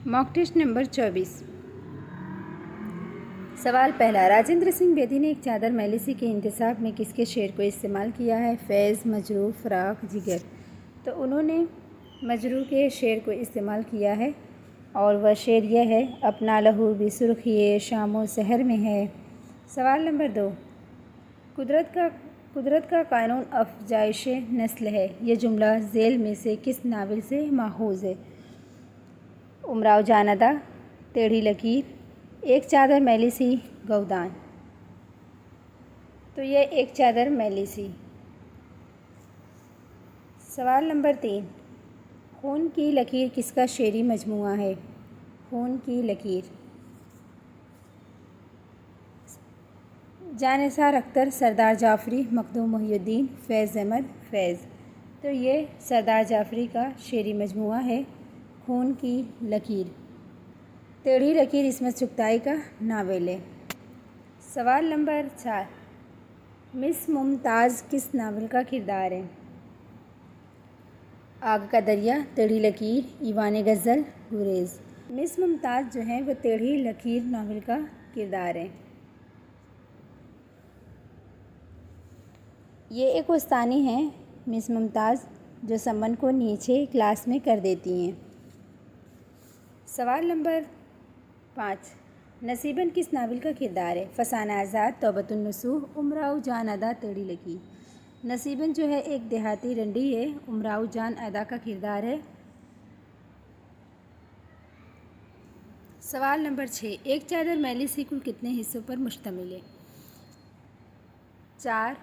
Mock test number 24। सवाल पहला, राजेंद्र सिंह बेदी ने एक चादर मैली के इंतसाब में किसके शेर को इस्तेमाल किया है? फैज़, मजरूह, फ़राक, जिगर। तो उन्होंने मजरूह के शेर को इस्तेमाल किया है और वह शेर यह है, अपना लहू भी सुर्खिए शामो सहर में है। सवाल नंबर 2, कुदरत का कानून अफ़जाइश नस्ल है, यह जुमला ज़ेल में से किस नावल से माखूज़ है? उमराव जान अदा, टेढ़ी लकीर, एक चादर मैली सी, गौदान। तो यह एक चादर मैली सी। सवाल नंबर 3, खून की लकीर किसका शेरी मजमूआ है? खून की लकीर। जानिसार अख्तर, सरदार जाफ़री, मखदूम मोहिउद्दीन, फैज़ अहमद, फैज़। तो ये सरदार जाफ़री का शेरी मजमूआ है, खून की लकीर। टेढ़ी लकीर इसमत चुगताई का नावल है। सवाल नंबर 4, मिस मुमताज़ किस नावल का किरदार है? आग का दरिया, टेढ़ी लकीर, ईवान गज़ल, गुरेज़। मिस मुमताज़ जो है वो टेढ़ी लकीर नावल का किरदार है। ये एक उस्तानी हैं मिस मुमताज़ जो समन को नीचे क्लास में कर देती हैं। सवाल नंबर 5, नसीबन किस नावल का किरदार है? फसाना आज़ाद, तौबतुन नसूह, उमराव जान अदा, टेढ़ी लकीर। नसीबन जो है एक देहाती रंडी है, उमराव जान अदा का किरदार है। सवाल नंबर 6, एक चादर मैली सी कुल कितने हिस्सों पर मुश्तमिल है? 4,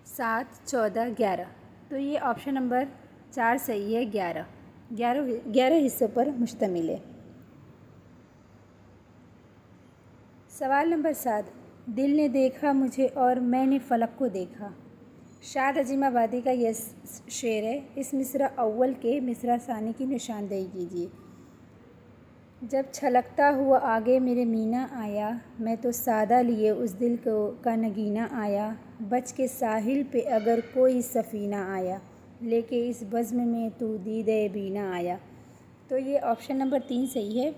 7, 14, 11। तो ये ऑप्शन नंबर 4 सही है। 11 हिस्सों पर मुश्तमिल है। सवाल नंबर 7, दिल ने देखा मुझे और मैंने फ़लक को देखा। शाद अजीमाबादी का यह शेर है। इस मिसरा अव्वल के मिसरा सानी की निशानदेही कीजिए। जब छलकता हुआ आगे मेरे मीना आया, मैं तो सादा लिए उस दिल को का नगीना आया। बच के साहिल पे अगर कोई सफ़ीना आया, लेके इस बज़्म में तू दीदे बीना आया। तो ये ऑप्शन नंबर 3 सही है,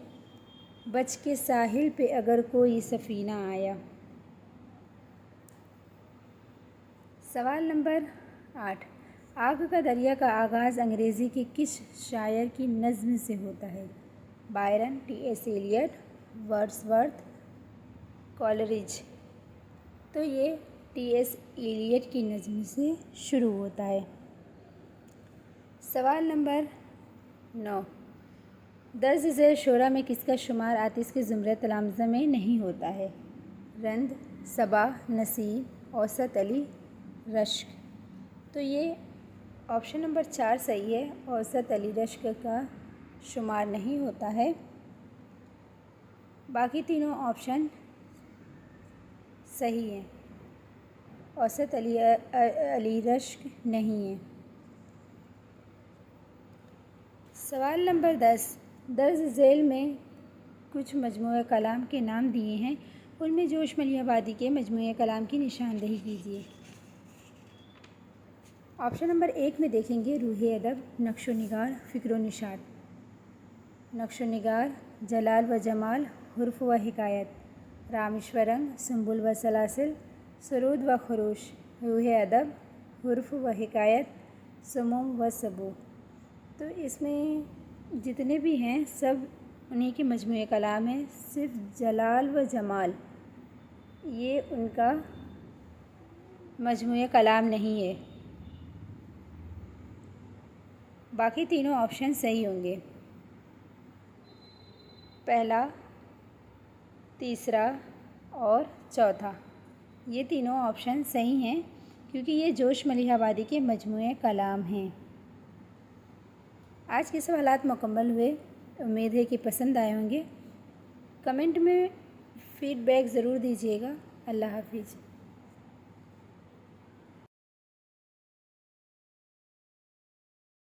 बच के साहिल पे अगर कोई सफ़ीना आया। सवाल नंबर 8, आग का दरिया का आगाज़ अंग्रेज़ी के किस शायर की नज़्म से होता है? Byron, T S. Eliot, Wordsworth, Coleridge. तो ये टी.एस. एलियट की नज़्म से शुरू होता है। सवाल नंबर 9, दर्ज ज़ैल शोरा में किसका शुमार आतिश के ज़ुमरे तलामज़ा में नहीं होता है? रंद, सबा, नसीब, औसत अली, रश्क। तो ये ऑप्शन नंबर 4 सही है, औसत अली रश्क का शुमार नहीं होता है। बाकी तीनों ऑप्शन सही हैं, औसत अली रश्क नहीं है। सवाल नंबर 10, दर्ज ज़ैल में कुछ मजमूए कलाम के नाम दिए हैं, उनमें जोश मलिहाबादी के मजमूए कलाम की निशानदेही कीजिए। ऑप्शन नंबर 1 में देखेंगे रूहे अदब, नक्शो निगार, फ़िक्रो निशात। नक्शो निगार, जलाल व जमाल, हुर्फ़ व हिकायत, रामेश्वरम, सुंबुल व सलासिल, सरूद व खरोश। रूहे अदब, हुर्फ़ व हिकायत, सुमुम व सबू। तो इसमें जितने भी हैं सब उन्हीं के मजमूए कलाम हैं, सिर्फ जलाल व जमाल ये उनका मजमूए कलाम नहीं है। बाकी तीनों ऑप्शन सही होंगे, पहला, तीसरा और चौथा। ये तीनों ऑप्शन सही हैं क्योंकि ये जोश मलिहाबादी के मजमूए कलाम हैं। आज के सवालात मुकम्मल हुए, उम्मीद है कि पसंद आए होंगे। कमेंट में फ़ीडबैक ज़रूर दीजिएगा। अल्लाह हाफिज़।